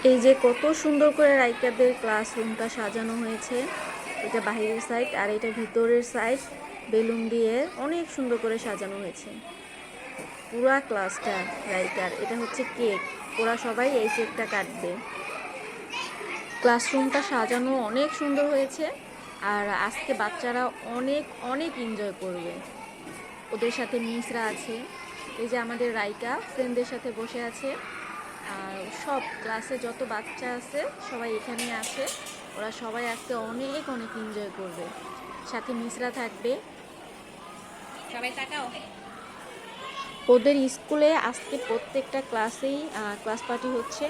এই যে কত সুন্দর করে রাইকাদের ক্লাসরুমটা সাজানো হয়েছে। এটা বাহিরের সাইড আর এটা ভিতরের সাইড। বেলুন দিয়ে অনেক সুন্দর করে সাজানো হয়েছে পুরা ক্লাসটা। রাইকার এটা হচ্ছে কেক, ওরা সবাই এই কেকটা কাটবে। ক্লাসরুমটা সাজানো অনেক সুন্দর হয়েছে আর আজকে বাচ্চারা অনেক অনেক এনজয় করবে। ওদের সাথে মিসরা আছে, এই যে আমাদের রাইকা ফ্রেন্ডদের সাথে বসে আছে। আর সব ক্লাসে যত বাচ্চা আছে সবাই এখানে আছে। ওরা সবাই আজকে অনেক অনেক এনজয় করবে, সাথে মিসরা থাকবে। সবাই তাকাও। ওদের স্কুলে আজকে প্রত্যেকটা ক্লাসেই ক্লাস পার্টি হচ্ছে,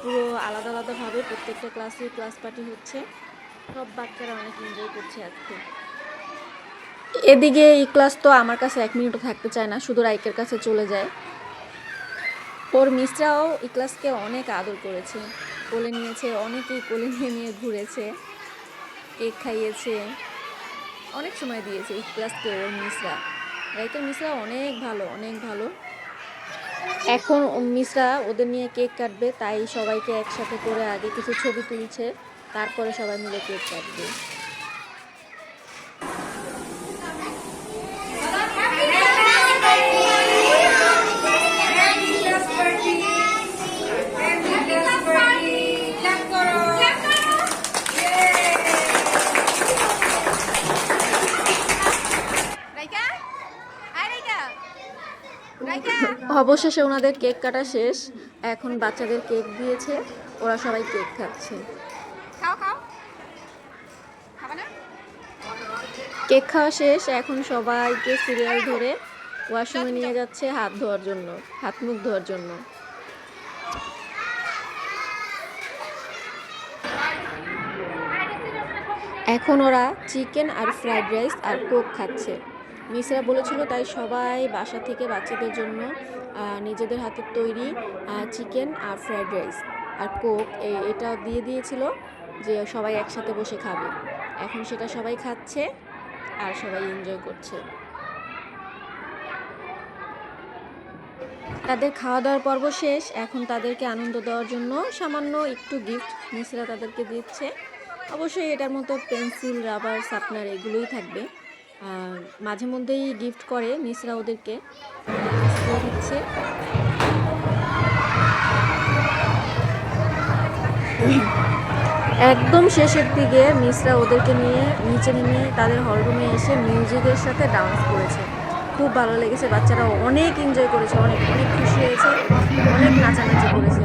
পুরো আলাদা আলাদাভাবে প্রত্যেকটা ক্লাসেই ক্লাস পার্টি হচ্ছে। সব বাচ্চারা অনেক এনজয় করছে আজকে। এদিকে এই ক্লাস তো আমার কাছে 1 মিনিটও থাকতে চায় না, শুধু রাইকের কাছে চলে যায়। ওর মিসরাও এই ক্লাসকে অনেক আদর করেছে, কোলে নিয়েছে, অনেকেই কোলে নিয়ে নিয়ে ঘুরেছে, কেক খাইয়েছে, অনেক সময় দিয়েছে এই ক্লাসকে ওর মিসরা। রাইকের মিসরা অনেক ভালো, অনেক ভালো। এখন মিসরা ওদের নিয়ে কেক কাটবে, তাই সবাইকে একসাথে করে আগে কিছু ছবি তুলছে, তারপরে সবাই মিলে কেক কাটবে। অবশেষে ওনাদের কেক কাটা শেষ, এখন বাচ্চাদের কেক দিয়েছে, ওরা সবাই কেক খাচ্ছে। কেক খাওয়া শেষ, এখন সবাইকে সিরিয়াল ধরে ওয়াশরুমে নিয়ে যাচ্ছে হাত ধোয়ার জন্য, হাত মুখ ধোয়ার জন্য। এখন ওরা চিকেন আর ফ্রাইড রাইস আর কোক খাচ্ছে। মিসরা বলেছিল তাই সবাই বাসা থেকে বাচ্চাদের জন্য নিজেদের হাতের তৈরি চিকেন আর ফ্রাইড রাইস আর কোক এটা দিয়ে দিয়েছিল যে সবাই একসাথে বসে খাবে। এখন সেটা সবাই খাচ্ছে আর সবাই এনজয় করছে। তাদের খাওয়া দাওয়ার পর্ব শেষ, এখন তাদেরকে আনন্দ দেওয়ার জন্য সামান্য একটু গিফট মিসরা তাদেরকে দিচ্ছে। অবশ্যই এটার মতো পেন্সিল, রাবার, শার্পনার এগুলোই থাকবে। মাঝে মধ্যেই গিফট করে মিসরা ওদেরকে দিচ্ছে। একদম শেষের দিকে মিসরা ওদেরকে নিয়ে নিচে নেমে তাদের হলরুমে এসে মিউজিকের সাথে ডান্স করেছে। খুব ভালো লেগেছে, বাচ্চারা অনেক এনজয় করেছে, অনেক অনেক খুশি হয়েছে, অনেক নাচানাচি করেছে।